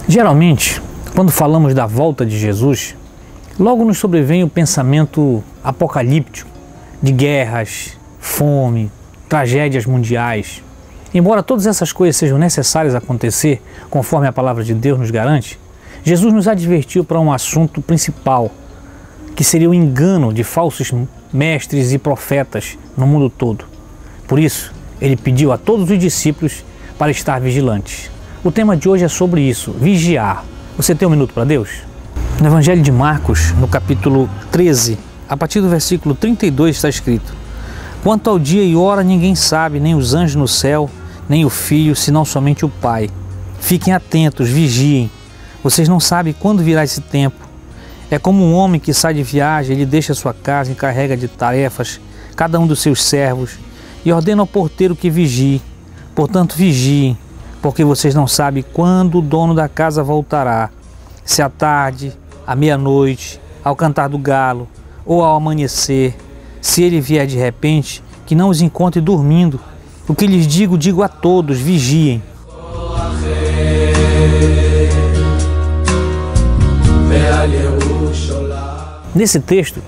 Geralmente, quando falamos da volta de Jesus, logo nos sobrevém o pensamento apocalíptico de guerras, fome, tragédias mundiais. Embora todas essas coisas sejam necessárias acontecer, conforme a palavra de Deus nos garante, Jesus nos advertiu para um assunto principal, que seria o engano de falsos mestres e profetas no mundo todo. Por isso, ele pediu a todos os discípulos para estar vigilantes. O tema de hoje é sobre isso, vigiar. Você tem um minuto para Deus? No Evangelho de Marcos, no capítulo 13, a partir do versículo 32 está escrito: Quanto ao dia e hora ninguém sabe, nem os anjos no céu, nem o Filho, senão somente o Pai. Fiquem atentos, vigiem. Vocês não sabem quando virá esse tempo. É como um homem que sai de viagem, ele deixa sua casa, encarrega de tarefas cada um dos seus servos e ordena ao porteiro que vigie. Portanto, vigiem, porque vocês não sabem quando o dono da casa voltará, se à tarde, à meia-noite, ao cantar do galo ou ao amanhecer. Se ele vier de repente, que não os encontre dormindo. O que lhes digo, digo a todos, vigiem. Nesse texto,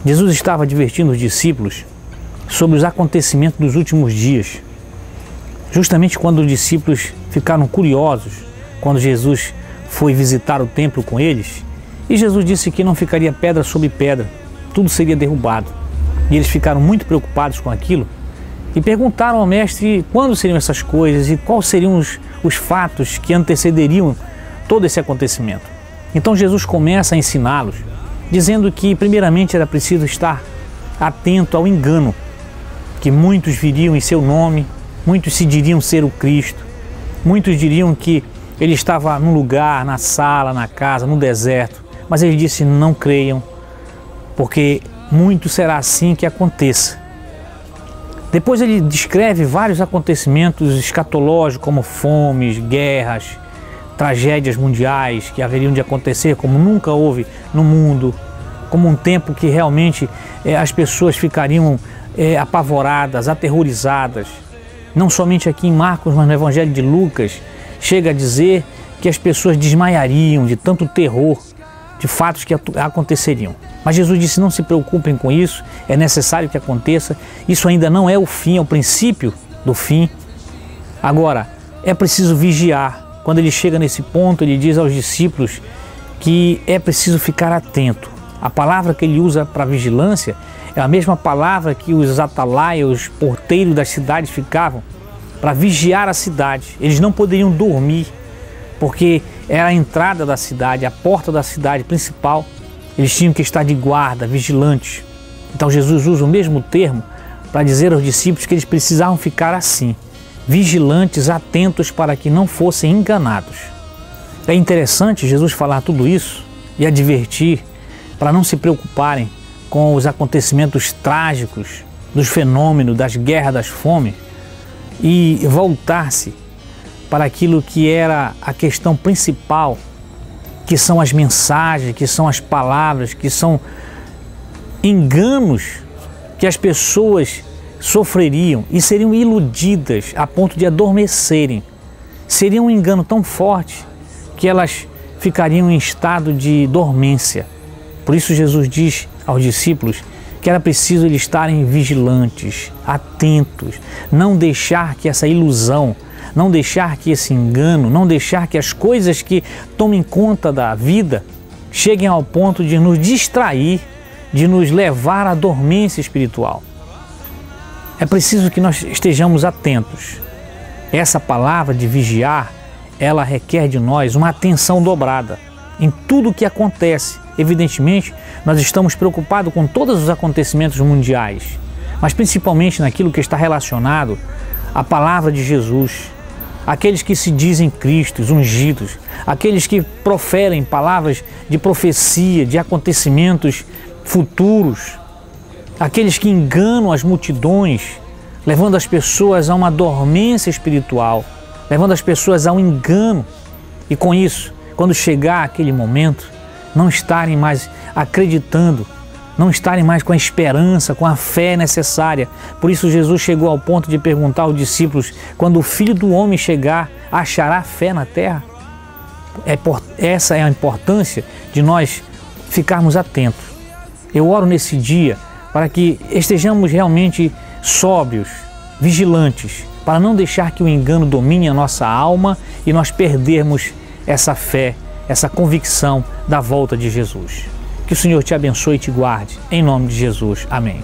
Jesus estava advertindo os discípulos sobre os acontecimentos dos últimos dias. Justamente quando os discípulos ficaram curiosos, quando Jesus foi visitar o templo com eles, e Jesus disse que não ficaria pedra sobre pedra, tudo seria derrubado. E eles ficaram muito preocupados com aquilo e perguntaram ao mestre quando seriam essas coisas e quais seriam os fatos que antecederiam todo esse acontecimento. Então Jesus começa a ensiná-los, dizendo que primeiramente era preciso estar atento ao engano, que muitos viriam em seu nome, muitos se diriam ser o Cristo, muitos diriam que ele estava num lugar, na sala, na casa, no deserto, mas ele disse: não creiam, porque muito será assim que aconteça. Depois ele descreve vários acontecimentos escatológicos, como fomes, guerras, tragédias mundiais que haveriam de acontecer como nunca houve no mundo, como um tempo que realmente as pessoas ficariam apavoradas, aterrorizadas. Não somente aqui em Marcos, mas no Evangelho de Lucas, chega a dizer que as pessoas desmaiariam de tanto terror, de fatos que aconteceriam. Mas Jesus disse: não se preocupem com isso, é necessário que aconteça, isso ainda não é o fim, é o princípio do fim. Agora, é preciso vigiar. Quando ele chega nesse ponto, ele diz aos discípulos que é preciso ficar atento. A palavra que ele usa para vigilância é a mesma palavra que os atalaias, os porteiros das cidades ficavam para vigiar a cidade. Eles não poderiam dormir, porque era a entrada da cidade, a porta da cidade principal. Eles tinham que estar de guarda, vigilantes. Então Jesus usa o mesmo termo para dizer aos discípulos que eles precisavam ficar assim, vigilantes, atentos para que não fossem enganados. É interessante Jesus falar tudo isso e advertir para não se preocuparem com os acontecimentos trágicos, dos fenômenos, das guerras, das fomes, e voltar-se para aquilo que era a questão principal, que são as mensagens, que são as palavras, que são enganos que as pessoas sofreriam e seriam iludidas a ponto de adormecerem. Seria um engano tão forte que elas ficariam em estado de dormência. Por isso Jesus diz aos discípulos que era preciso eles estarem vigilantes, atentos, não deixar que essa ilusão, não deixar que esse engano, não deixar que as coisas que tomem conta da vida cheguem ao ponto de nos distrair, de nos levar à dormência espiritual. É preciso que nós estejamos atentos. Essa palavra de vigiar, ela requer de nós uma atenção dobrada em tudo o que acontece. Evidentemente, nós estamos preocupados com todos os acontecimentos mundiais, mas principalmente naquilo que está relacionado à palavra de Jesus. Aqueles que se dizem Cristos, ungidos, aqueles que proferem palavras de profecia, de acontecimentos futuros, aqueles que enganam as multidões, levando as pessoas a uma dormência espiritual, levando as pessoas a um engano, e com isso, quando chegar aquele momento, não estarem mais acreditando não estarem mais com a esperança, com a fé necessária. Por isso Jesus chegou ao ponto de perguntar aos discípulos: quando o Filho do Homem chegar, achará fé na terra? Essa é a importância de nós ficarmos atentos. Eu oro nesse dia para que estejamos realmente sóbrios, vigilantes, para não deixar que o engano domine a nossa alma e nós perdermos essa fé, essa convicção da volta de Jesus. Que o Senhor te abençoe e te guarde. Em nome de Jesus. Amém.